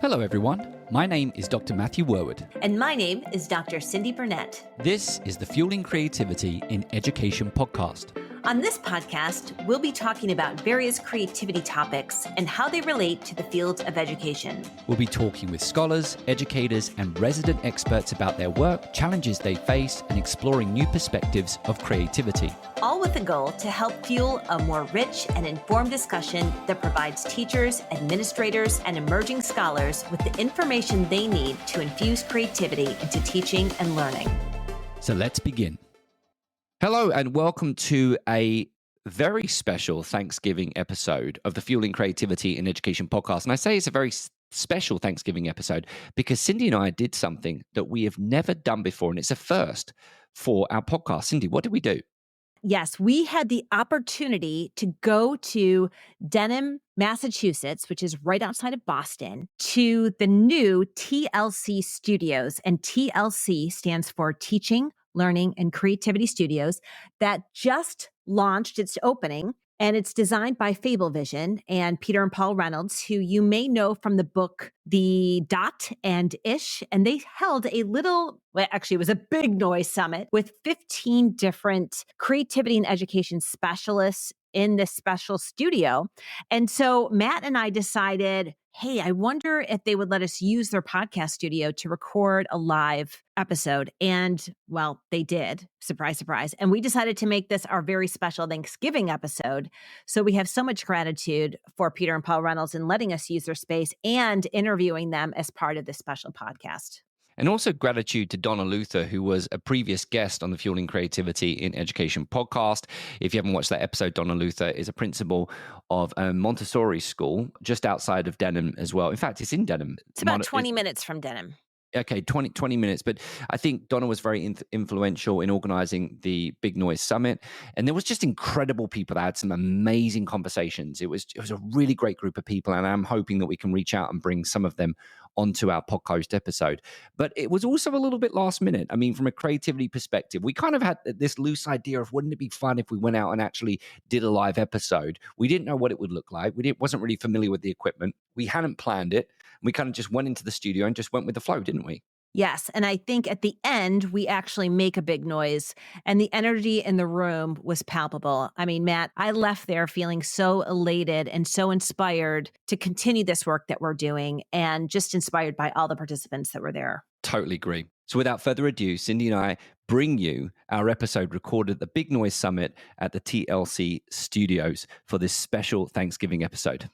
Hello everyone, my name is Dr. Matthew Worwood. And my name is Dr. Cyndi Burnett. This is the Fueling Creativity in Education podcast. On this podcast, we'll be talking about various creativity topics and how they relate to the field of education. We'll be talking with scholars, educators, and resident experts about their work, challenges they face, and exploring new perspectives of creativity. All with the goal to help fuel a more rich and informed discussion that provides teachers, administrators, and emerging scholars with the information they need to infuse creativity into teaching and learning. So let's begin. Hello and welcome to a very special Thanksgiving episode of the Fueling Creativity in Education podcast. And I say it's a very special Thanksgiving episode because Cyndi and I did something that we have never done before, and it's a first for our podcast. Cyndi, what did we do? Yes, we had the opportunity to go to Dedham, Massachusetts, which is right outside of Boston, to the new TLC Studios. And TLC stands for Teaching, Learning, and Creativity Studios that just launched its opening. And it's designed by Fablevision and Peter and Paul Reynolds, who you may know from the book The Dot and Ish. And they held a it was a big noise summit with 15 different creativity and education specialists in this special studio. And so Matt and I decided, hey, I wonder if they would let us use their podcast studio to record a live episode. And well, they did. Surprise, surprise. And we decided to make this our very special Thanksgiving episode. So we have so much gratitude for Peter and Paul Reynolds in letting us use their space and interviewing them as part of this special podcast. And also gratitude to Donna Luther, who was a previous guest on the Fueling Creativity in Education podcast. If you haven't watched that episode, Donna Luther is a principal of a Montessori school just outside of Dedham as well. In fact, it's in Dedham. It's about 20 minutes from Dedham. Okay, 20 minutes. But I think Donna was very influential in organizing the Big Noise Summit. And there was just incredible people that had some amazing conversations. It was a really great group of people. And I'm hoping that we can reach out and bring some of them onto our podcast episode. But it was also a little bit last minute. I mean, from a creativity perspective, we kind of had this loose idea of wouldn't it be fun if we went out and actually did a live episode? We didn't know what it would look like. Wasn't really familiar with the equipment. We hadn't planned it. We kind of just went into the studio and just went with the flow, didn't we? Yes. And I think at the end, we actually make a big noise and the energy in the room was palpable. I mean, Matt, I left there feeling so elated and so inspired to continue this work that we're doing and just inspired by all the participants that were there. Totally agree. So without further ado, Cyndi and I bring you our episode recorded at the Big Noise Summit at the TLC Studios for this special Thanksgiving episode.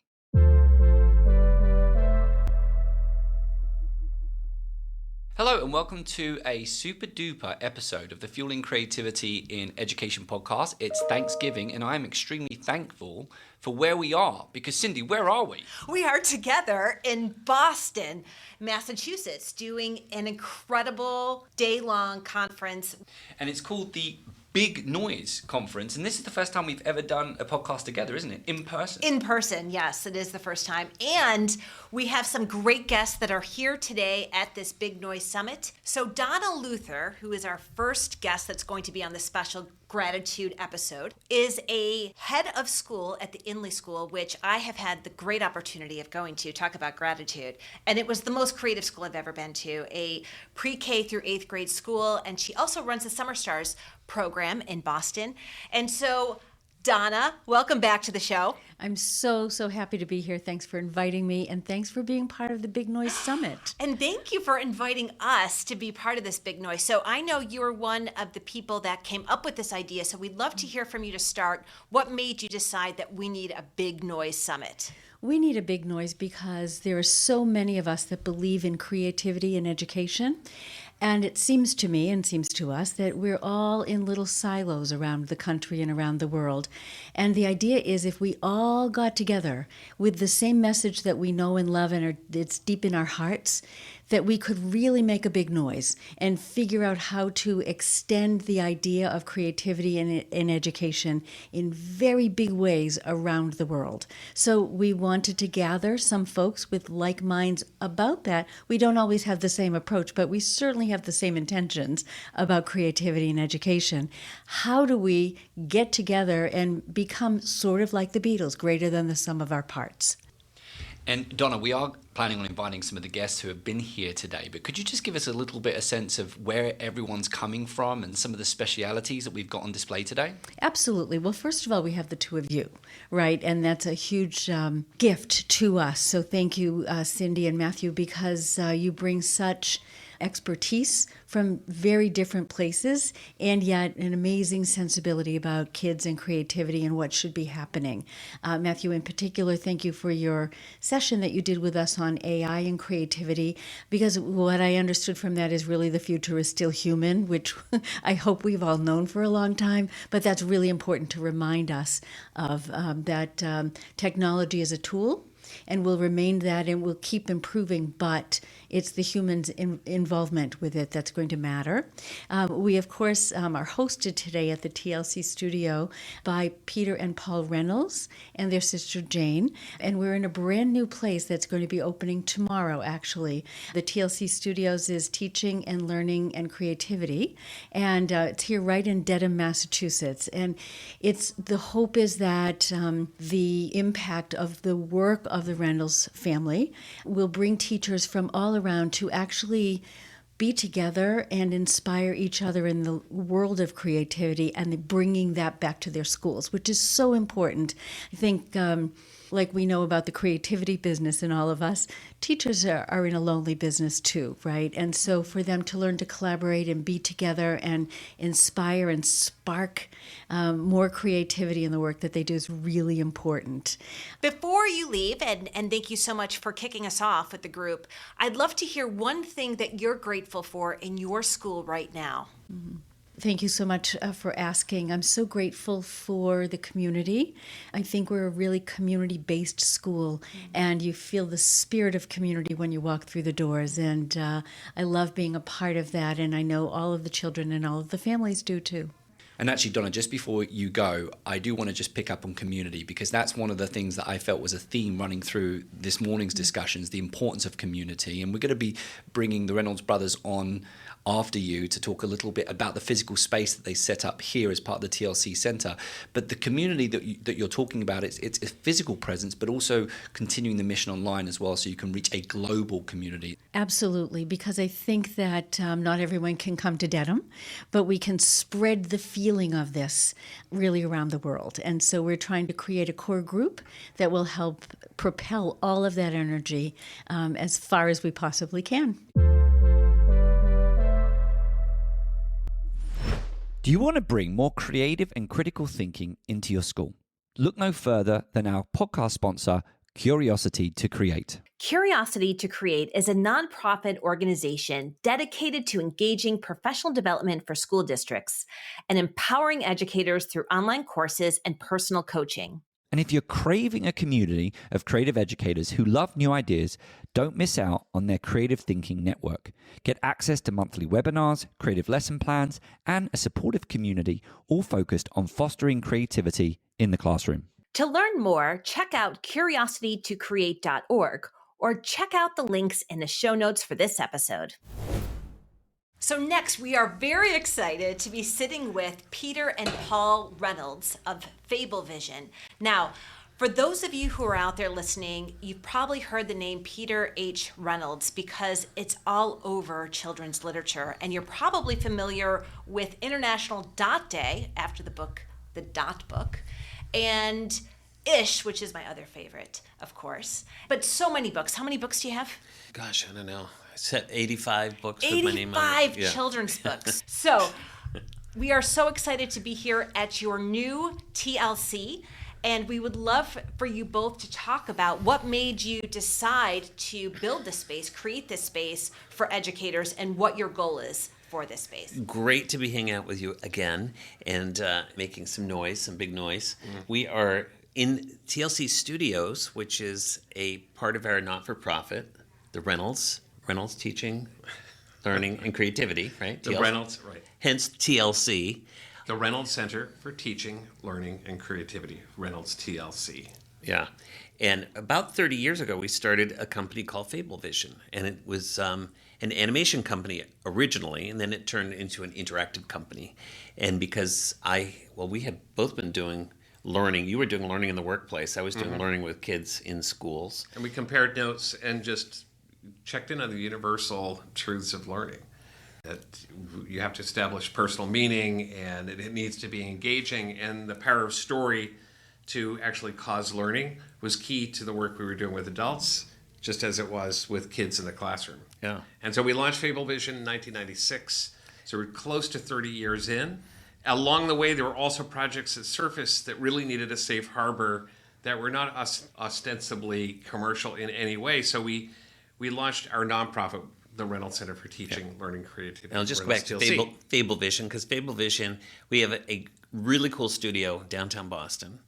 Hello and welcome to a super duper episode of the Fueling Creativity in Education podcast. It's Thanksgiving and I'm extremely thankful for where we are because Cyndi, where are we? We are together in Boston, Massachusetts, doing an incredible day-long conference. And it's called the Big Noise Conference, and this is the first time we've ever done a podcast together, isn't it? In person. In person, yes, it is the first time. And we have some great guests that are here today at this Big Noise Summit. So Donna Luther, who is our first guest that's going to be on this special gratitude episode, is a head of school at the Inley School, which I have had the great opportunity of going to. Talk about gratitude. And it was the most creative school I've ever been to, a pre-K through 8th grade school. And she also runs the Summer Stars program in Boston. And so Donna, welcome back to the show. I'm so happy to be here. Thanks for inviting me, and thanks for being part of the Big Noise Summit. And thank you for inviting us to be part of this Big Noise. So I know you're one of the people that came up with this idea, so we'd love to hear from you to start. What made you decide that we need a Big Noise Summit? We need a big noise because there are so many of us that believe in creativity and education. And it seems to me and seems to us that we're all in little silos around the country and around the world. And the idea is if we all got together with the same message that we know and love and it's deep in our hearts, that we could really make a big noise and figure out how to extend the idea of creativity in education in very big ways around the world. So we wanted to gather some folks with like minds about that. We don't always have the same approach, but we certainly have the same intentions about creativity in education. How do we get together and become sort of like the Beatles, greater than the sum of our parts? And Donna, we are planning on inviting some of the guests who have been here today, but could you just give us a little bit of sense of where everyone's coming from and some of the specialities that we've got on display today? Absolutely. Well, first of all, we have the two of you, right? And that's a huge gift to us. So thank you, Cyndi and Matthew, because you bring such expertise from very different places, and yet an amazing sensibility about kids and creativity and what should be happening. Matthew, in particular, thank you for your session that you did with us on AI and creativity, because what I understood from that is really the future is still human, which I hope we've all known for a long time, but that's really important to remind us of that technology is a tool, and will remain that and will keep improving, but it's the human's involvement with it that's going to matter. We, of course, are hosted today at the TLC Studio by Peter and Paul Reynolds and their sister Jane, and we're in a brand new place that's going to be opening tomorrow, actually. The TLC Studios is Teaching and Learning and Creativity, and it's here right in Dedham, Massachusetts. And the hope is that the impact of the work of the Reynolds family will bring teachers from all around to actually be together and inspire each other in the world of creativity and bringing that back to their schools, which is so important. I think, like we know about the creativity business in all of us, teachers are in a lonely business too, right? And so for them to learn to collaborate and be together and inspire and spark more creativity in the work that they do is really important. Before you leave, and thank you so much for kicking us off with the group, I'd love to hear one thing that you're grateful for in your school right now. Mm-hmm. Thank you so much for asking. I'm so grateful for the community. I think we're a really community-based school, and you feel the spirit of community when you walk through the doors, and I love being a part of that, and I know all of the children and all of the families do too. And actually, Donna, just before you go, I do want to just pick up on community, because that's one of the things that I felt was a theme running through this morning's discussions, the importance of community. And we're going to be bringing the Reynolds brothers on after you to talk a little bit about the physical space that they set up here as part of the TLC Centre. But the community that you're talking about, it's a physical presence, but also continuing the mission online as well, so you can reach a global community. Absolutely, because I think that not everyone can come to Dedham, but we can spread the feeling of this really around the world. And so we're trying to create a core group that will help propel all of that energy as far as we possibly can. Do you want to bring more creative and critical thinking into your school? Look no further than our podcast sponsor, Curiosity to Create. Curiosity to Create is a nonprofit organization dedicated to engaging professional development for school districts and empowering educators through online courses and personal coaching. And if you're craving a community of creative educators who love new ideas, don't miss out on their Creative Thinking Network. Get access to monthly webinars, creative lesson plans, and a supportive community, all focused on fostering creativity in the classroom. To learn more, check out curiositytocreate.org or check out the links in the show notes for this episode. So next, we are very excited to be sitting with Peter and Paul Reynolds of Fablevision. Now, for those of you who are out there listening, you've probably heard the name Peter H. Reynolds because it's all over children's literature. And you're probably familiar with International Dot Day, after the book, The Dot Book, and Ish, which is my other favorite, of course. But so many books. How many books do you have? Gosh, I don't know. I said 85 books with my name on it. 85 children's books. So we are so excited to be here at your new TLC. And we would love for you both to talk about what made you decide to build this space, create this space for educators, and what your goal is for this space. Great to be hanging out with you again and making some noise, some big noise. Mm-hmm. We are in TLC Studios, which is a part of our not-for-profit, the Reynolds Teaching, Learning, and Creativity, right? The Reynolds, right. Hence TLC. The Reynolds Center for Teaching, Learning, and Creativity, Reynolds TLC. Yeah. And about 30 years ago, we started a company called Fablevision. And it was an animation company originally, and then it turned into an interactive company. And because we had both been doing learning. You were doing learning in the workplace. I was doing learning with kids in schools. And we compared notes and just checked in on the universal truths of learning. That you have to establish personal meaning, and it needs to be engaging, and the power of story to actually cause learning was key to the work we were doing with adults, just as it was with kids in the classroom. Yeah. And so we launched FableVision in 1996, so we're close to 30 years in. Along the way, there were also projects that surfaced that really needed a safe harbor, that were not ostensibly commercial in any way. So we launched our nonprofit, the Reynolds Center for Teaching, Learning, Creativity. And I'll just go back to FableVision, because FableVision, we have a really cool studio downtown Boston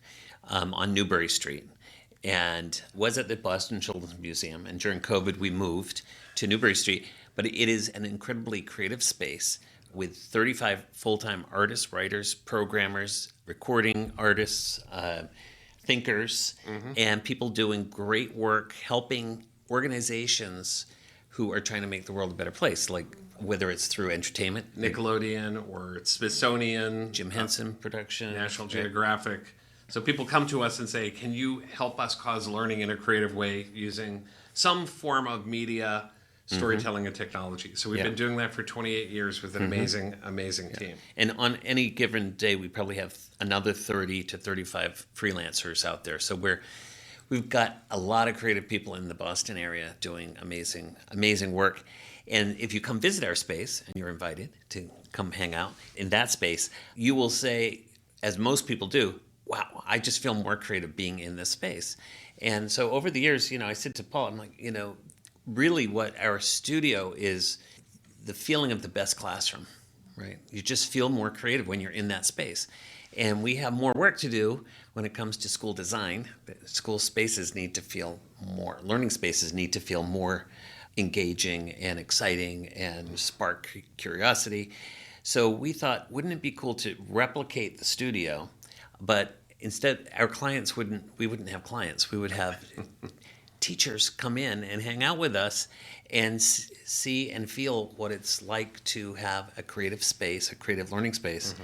on Newbury Street, and was at the Boston Children's Museum. And during COVID, we moved to Newbury Street. But it is an incredibly creative space with 35 full-time artists, writers, programmers, recording artists, thinkers, and people doing great work helping organizations who are trying to make the world a better place, like whether it's through entertainment, Nickelodeon or Smithsonian, Jim Henson production, National Geographic. So people come to us and say, can you help us cause learning in a creative way using some form of media, storytelling, and technology? So we've been doing that for 28 years with an amazing team. And on any given day, we probably have another 30 to 35 freelancers out there. So we've got a lot of creative people in the Boston area doing amazing work. And if you come visit our space, and you're invited to come hang out in that space, you will say, as most people do, wow, I just feel more creative being in this space. And so over the years, I said to Paul, I'm like, really what our studio is, the feeling of the best classroom, right? You just feel more creative when you're in that space. And we have more work to do when it comes to school design. School spaces need to feel more, learning spaces need to feel more engaging and exciting and spark curiosity. So we thought, wouldn't it be cool to replicate the studio, but instead we wouldn't have clients. We would have teachers come in and hang out with us and see and feel what it's like to have a creative space, a creative learning space.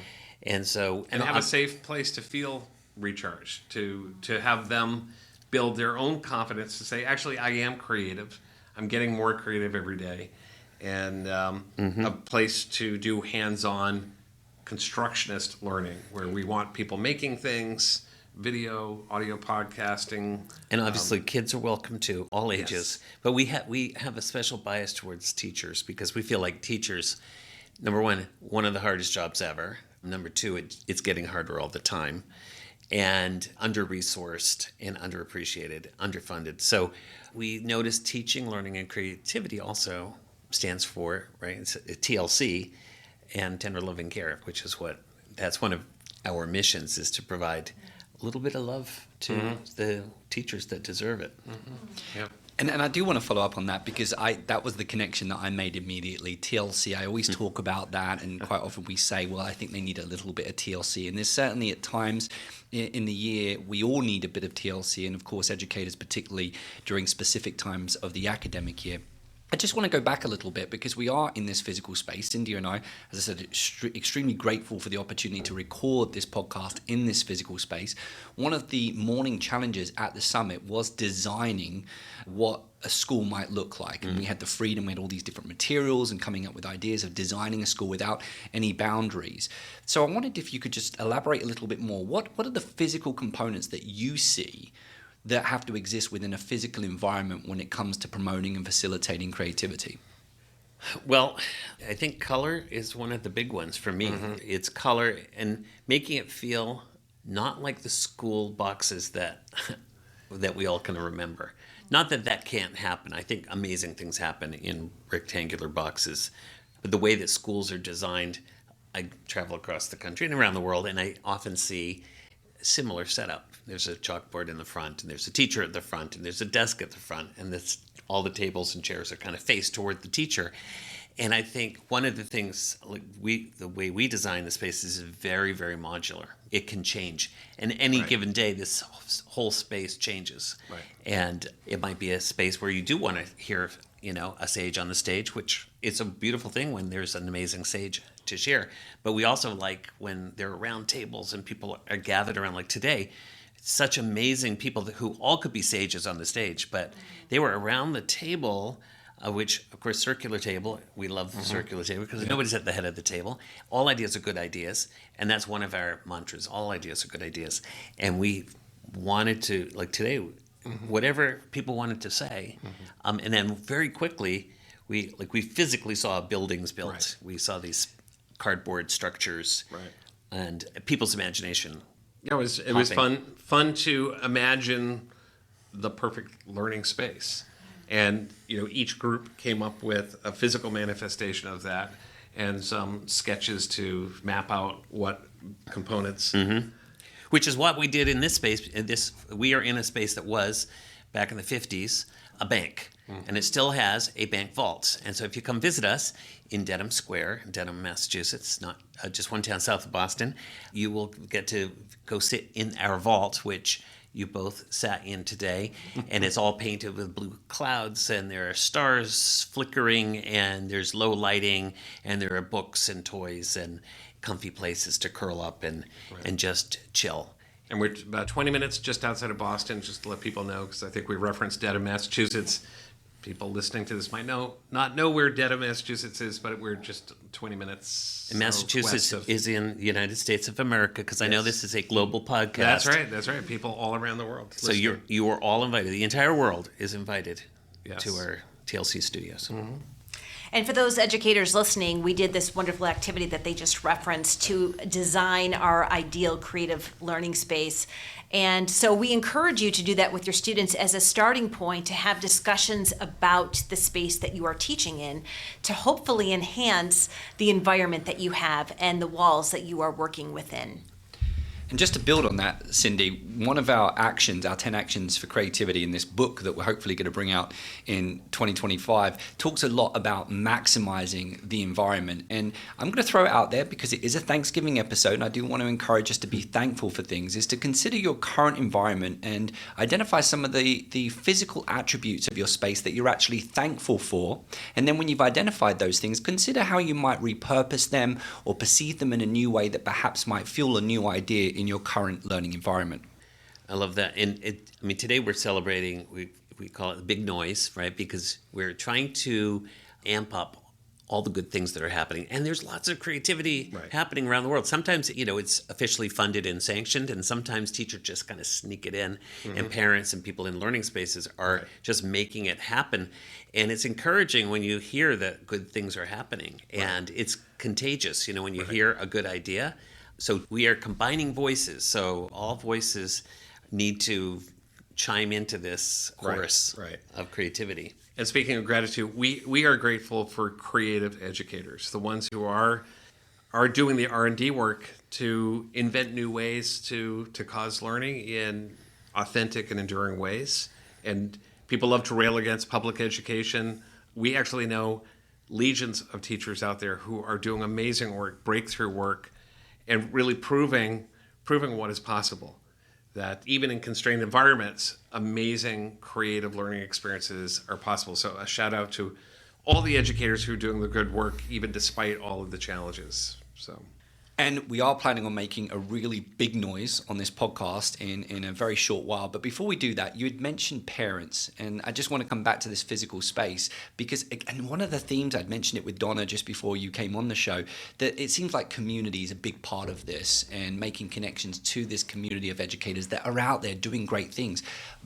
And so and have a safe place to feel recharged, to have them build their own confidence to say, actually, I am creative. I'm getting more creative every day. And a place to do hands-on constructionist learning, where we want people making things, video, audio podcasting. And obviously kids are welcome too, all ages. But we have a special bias towards teachers, because we feel like teachers, number one of the hardest jobs ever. Number two, it's getting harder all the time, and under-resourced and underappreciated, underfunded. So we noticed teaching, learning, and creativity also stands for, right, it's TLC, and tender loving care, which is that's one of our missions, is to provide a little bit of love to the teachers that deserve it. Yep. And I do want to follow up on that, because that was the connection that I made immediately. TLC, I always talk about that, and quite often we say, well, I think they need a little bit of TLC. And there's certainly at times in the year we all need a bit of TLC, and of course educators, particularly during specific times of the academic year. I just want to go back a little bit, because we are in this physical space. Cyndi and I, as I said, extremely grateful for the opportunity to record this podcast in this physical space. One of the morning challenges at the summit was designing what a school might look like. And we had the freedom, we had all these different materials and coming up with ideas of designing a school without any boundaries. So I wondered if you could just elaborate a little bit more. What are the physical components that you see that have to exist within a physical environment when it comes to promoting and facilitating creativity? Well, I think color is one of the big ones for me. It's color and making it feel not like the school boxes that we all can remember. Not that can't happen. I think amazing things happen in rectangular boxes. But the way that schools are designed, I travel across the country and around the world, and I often see similar setup. There's a chalkboard in the front, and there's a teacher at the front, and there's a desk at the front, and all the tables and chairs are kind of faced toward the teacher. And I think one of the things, the way we design the space is very, very modular. It can change. And any given day, this whole space changes. Right. And it might be a space where you do want to hear, a sage on the stage, which it's a beautiful thing when there's an amazing sage to share. But we also like when there are round tables and people are gathered around, like today. Such amazing people who all could be sages on the stage, but they were around the table, which, of course, circular table. We love the circular table because nobody's at the head of the table. All ideas are good ideas, and that's one of our mantras. All ideas are good ideas. And we wanted to, like today, whatever people wanted to say, and then very quickly, we physically saw buildings built. Right. We saw these cardboard structures, and people's imagination. Yeah, it was fun to imagine the perfect learning space, and each group came up with a physical manifestation of that and some sketches to map out what components. Which is what we did in this space. We are in a space that was back in the 50s a bank, and it still has a bank vault. And so if you come visit us in Dedham Square, Dedham, Massachusetts, not just one town south of Boston, you will get to go sit in our vault, which you both sat in today, and it's all painted with blue clouds, and there are stars flickering, and there's low lighting, and there are books and toys and comfy places to curl up and just chill. And we're about 20 minutes just outside of Boston, just to let people know, because I think we referenced Dedham, Massachusetts. People listening to this might not know where Dedham, Massachusetts is, but we're just 20 minutes. And Massachusetts is in the United States of America, because I know this is a global podcast. That's right. People all around the world. So you are all invited. The entire world is invited to our TLC Studios. And for those educators listening, we did this wonderful activity that they just referenced to design our ideal creative learning space. And so we encourage you to do that with your students as a starting point, to have discussions about the space that you are teaching in, to hopefully enhance the environment that you have and the walls that you are working within. And just to build on that, Cyndi, one of our actions, our 10 actions for creativity in this book that we're hopefully going to bring out in 2025, talks a lot about maximizing the environment. And I'm going to throw it out there because it is a Thanksgiving episode, and I do want to encourage us to be thankful for things, is to consider your current environment and identify some of the physical attributes of your space that you're actually thankful for. And then when you've identified those things, consider how you might repurpose them or perceive them in a new way that perhaps might fuel a new idea in your current learning environment. I love that. And today we're celebrating, we call it the big noise, right? Because we're trying to amp up all the good things that are happening. And there's lots of creativity happening around the world. Sometimes, it's officially funded and sanctioned, and sometimes teachers just kind of sneak it in, and parents and people in learning spaces are just making it happen. And it's encouraging when you hear that good things are happening, and it's contagious, when you hear a good idea. So we are combining voices. So all voices need to chime into this chorus of creativity. And speaking of gratitude, we are grateful for creative educators, the ones who are doing the R&D work to invent new ways to cause learning in authentic and enduring ways. And people love to rail against public education. We actually know legions of teachers out there who are doing amazing work, breakthrough work, and really proving what is possible. That even in constrained environments, amazing creative learning experiences are possible. So a shout out to all the educators who are doing the good work, even despite all of the challenges. And we are planning on making a really big noise on this podcast in a very short while. But before we do that, you had mentioned parents. And I just want to come back to this physical space because, and one of the themes, I'd mentioned it with Donna just before you came on the show, that it seems like community is a big part of this and making connections to this community of educators that are out there doing great things.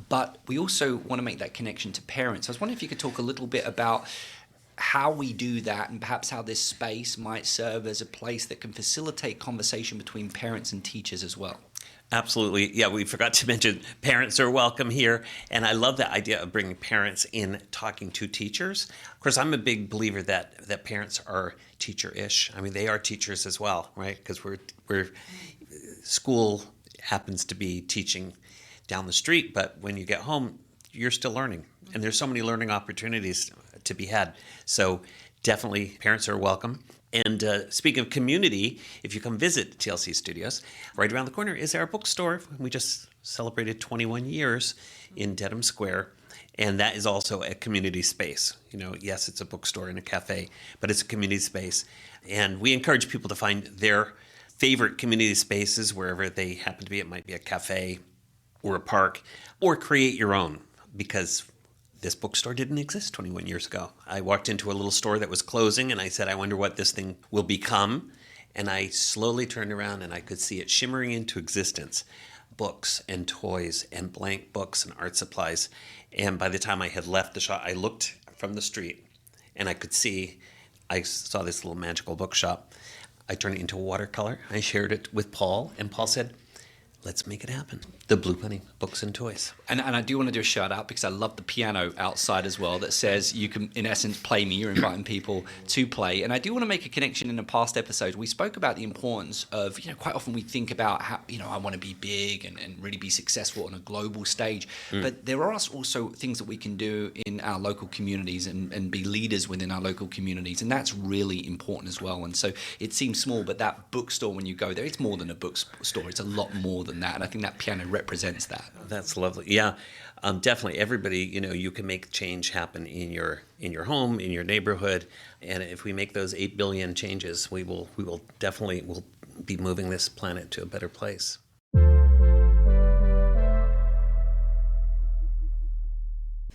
But we also want to make that connection to parents. I was wondering if you could talk a little bit about how we do that and perhaps how this space might serve as a place that can facilitate conversation between parents and teachers as well. Absolutely. Yeah, we forgot to mention parents are welcome here. And I love the idea of bringing parents in, talking to teachers. Of course, I'm a big believer that parents are teacher-ish. I mean, they are teachers as well, right? Because we're school happens to be teaching down the street, but when you get home, you're still learning. And there's so many learning opportunities to be had. So definitely parents are welcome. And speaking of community, if you come visit TLC Studios, right around the corner is our bookstore. We just celebrated 21 years in Dedham Square. And that is also a community space. Yes, it's a bookstore and a cafe, but it's a community space. And we encourage people to find their favorite community spaces wherever they happen to be. It might be a cafe or a park, or create your own, because this bookstore didn't exist 21 years ago. I walked into a little store that was closing, and I said, I wonder what this thing will become. And I slowly turned around, and I could see it shimmering into existence. Books and toys and blank books and art supplies. And by the time I had left the shop, I looked from the street, and I saw this little magical bookshop. I turned it into a watercolor. I shared it with Paul, and Paul said, let's make it happen. The Blue Bunny, books and toys. And I do want to do a shout out because I love the piano outside as well that says you can, in essence, play me. You're inviting people to play. And I do want to make a connection in a past episode. We spoke about the importance of, quite often we think about how, I want to be big and really be successful on a global stage. But there are also things that we can do in our local communities and be leaders within our local communities. And that's really important as well. And so it seems small, but that bookstore, when you go there, it's more than a bookstore. It's a lot more than that. And I think that piano represents that. That's lovely. Yeah, definitely. Everybody, you can make change happen in your home, in your neighborhood, and if we make those 8 billion changes, we will definitely be moving this planet to a better place.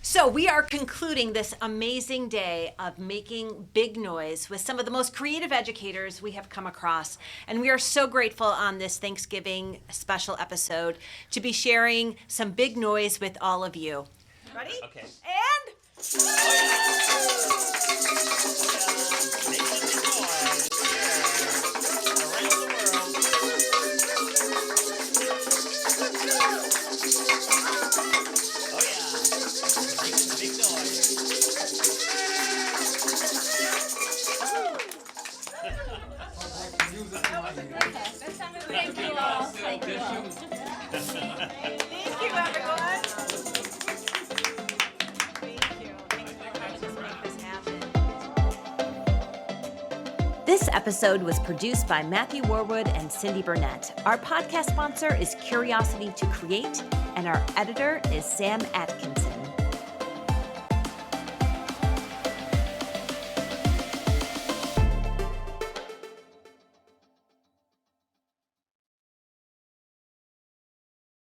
So we are concluding this amazing day of making big noise with some of the most creative educators we have come across. And we are so grateful on this Thanksgiving special episode to be sharing some big noise with all of you. Ready? Okay. And... Thank you all. Thank you all. Thank you, everyone. Thank you. Thanks for helping us make this happen. This episode was produced by Matthew Worwood and Cyndi Burnett. Our podcast sponsor is Curiosity to Create, and our editor is Sam Atkinson.